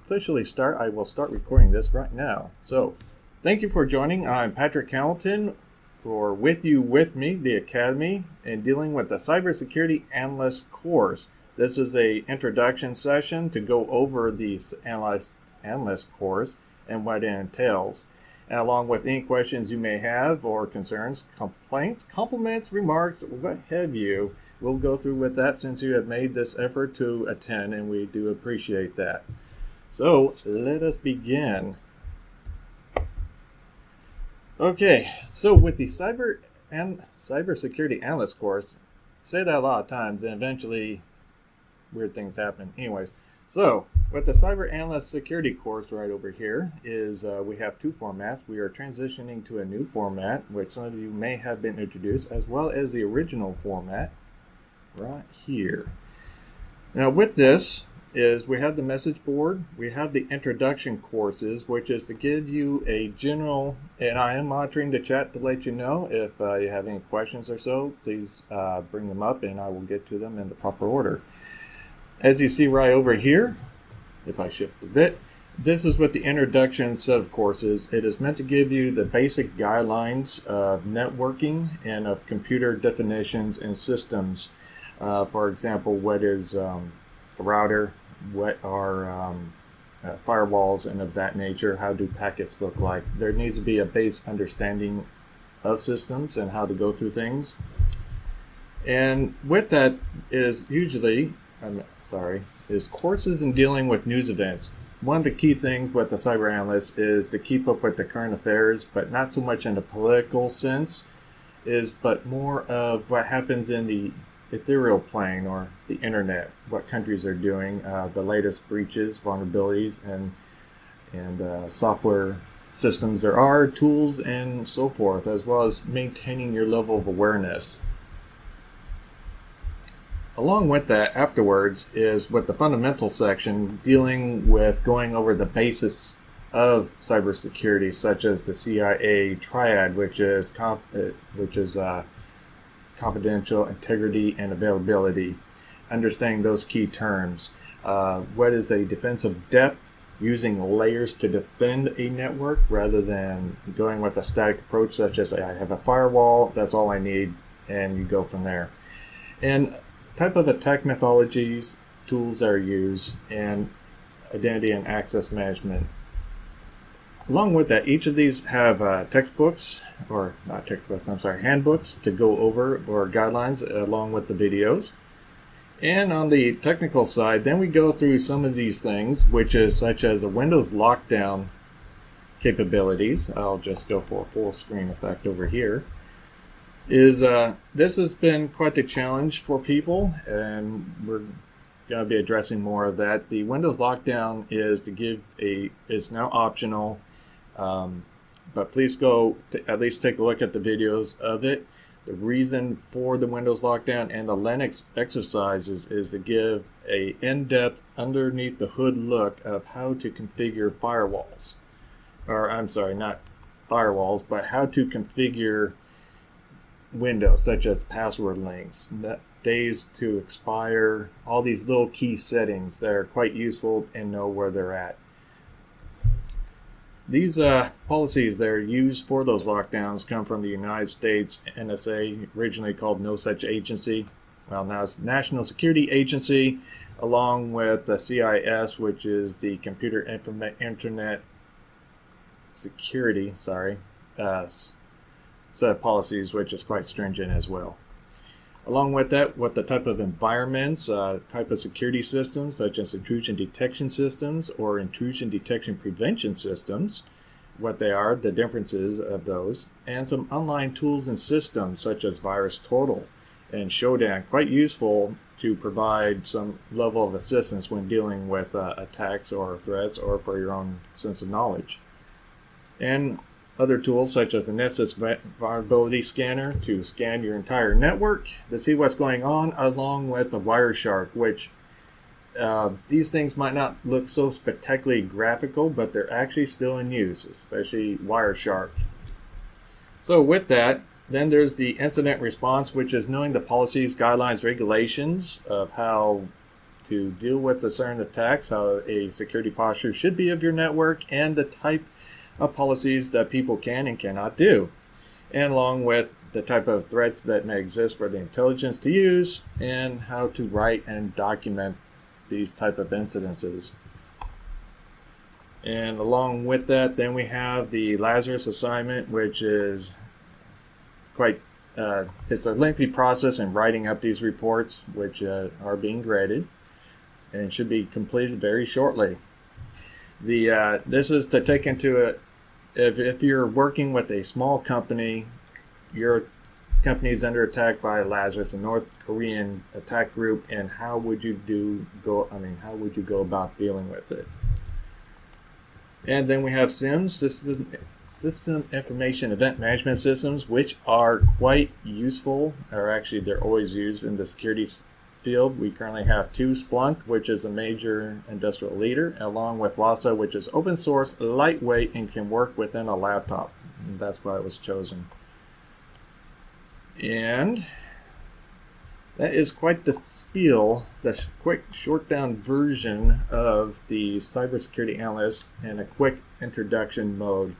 officially start, I will start recording this right now. So, thank you for joining. I'm Patrick Hamilton for With You With Me, the Academy, and dealing with the Cyber Security Analyst Course. This is a introduction session to go over the Analyst Course and what it entails, and along with any questions you may have or concerns, complaints, compliments, remarks, what have you. We'll go through with that since you have made this effort to attend, and we do appreciate that. So let us begin. Okay, so with the Cyber Security Analyst Course, say that a lot of times and eventually weird things happen. Anyways, so with the Cyber Analyst Security Course right over here is we have two formats. We are transitioning to a new format, which some of you may have been introduced, as well as the original format right here. Now with this is we have the message board, we have the introduction courses, which is to give you a general, and I am monitoring the chat to let you know if you have any questions or so, please bring them up and I will get to them in the proper order. As you see right over here, if I shift a bit, this is what the introduction set of courses. It is meant to give you the basic guidelines of networking and of computer definitions and systems. For example, what is a router, what are firewalls and of that nature, how do packets look like. There needs to be a base understanding of systems and how to go through things. And with that is usually, is courses in dealing with news events. One of the key things with the cyber analyst is to keep up with the current affairs, but not so much in the political sense, but more of what happens in the ethereal plane or the internet, what countries are doing, the latest breaches, vulnerabilities, and software systems there are, tools, and so forth, as well as maintaining your level of awareness. Along with that, afterwards, is with the fundamental section dealing with going over the basics of cybersecurity, such as the CIA triad, which is confidential, integrity, and availability. Understanding those key terms. What is a defensive depth? Using layers to defend a network rather than going with a static approach, such as I have a firewall, that's all I need, and you go from there. And type of attack methodologies, tools that are used, and identity and access management. Along with that, each of these have handbooks to go over, or guidelines along with the videos. And on the technical side, then we go through some of these things, which is such as a Windows lockdown capabilities. I'll just go for a full screen effect over here. This has been quite a challenge for people, and we're going to be addressing more of that. The Windows lockdown is now optional, but please go at least take a look at the videos of it. The reason for the Windows lockdown and the Linux exercises is to give a in-depth, underneath the hood look of how to configure firewalls. Not firewalls, but how to configure Windows, such as password links, days to expire, all these little key settings that are quite useful and know where they're at. These policies that are used for those lockdowns come from the United States NSA, originally called No Such Agency. Well, now it's National Security Agency, along with the CIS, which is the Computer Internet Security, set of policies, which is quite stringent as well. Along with that, what the type of environments, type of security systems, such as intrusion detection systems or intrusion detection prevention systems, what they are, the differences of those, and some online tools and systems such as VirusTotal and Shodan, quite useful to provide some level of assistance when dealing with attacks or threats or for your own sense of knowledge. And other tools such as the Nessus Vulnerability Scanner to scan your entire network to see what's going on, along with the Wireshark, which these things might not look so spectacularly graphical, but they're actually still in use, especially Wireshark. So with that, then there's the incident response, which is knowing the policies, guidelines, regulations of how to deal with a certain attacks, how a security posture should be of your network, and the type of policies that people can and cannot do, and along with the type of threats that may exist for the intelligence to use, and how to write and document these type of incidences. And along with that, then we have the Lazarus assignment, which is quite it's a lengthy process in writing up these reports, which are being graded and should be completed very shortly. This is to take into it if you're working with a small company, your company is under attack by Lazarus, a North Korean attack group, and how would you go about dealing with it? And then we have SIMs, System Information Event Management Systems, which are quite useful, or actually they're always used in the security field. We currently have 2, Splunk, which is a major industrial leader, along with WASA, which is open source, lightweight, and can work within a laptop. And that's why it was chosen. And that is quite the spiel, the quick short down version of the cybersecurity analyst in a quick introduction mode.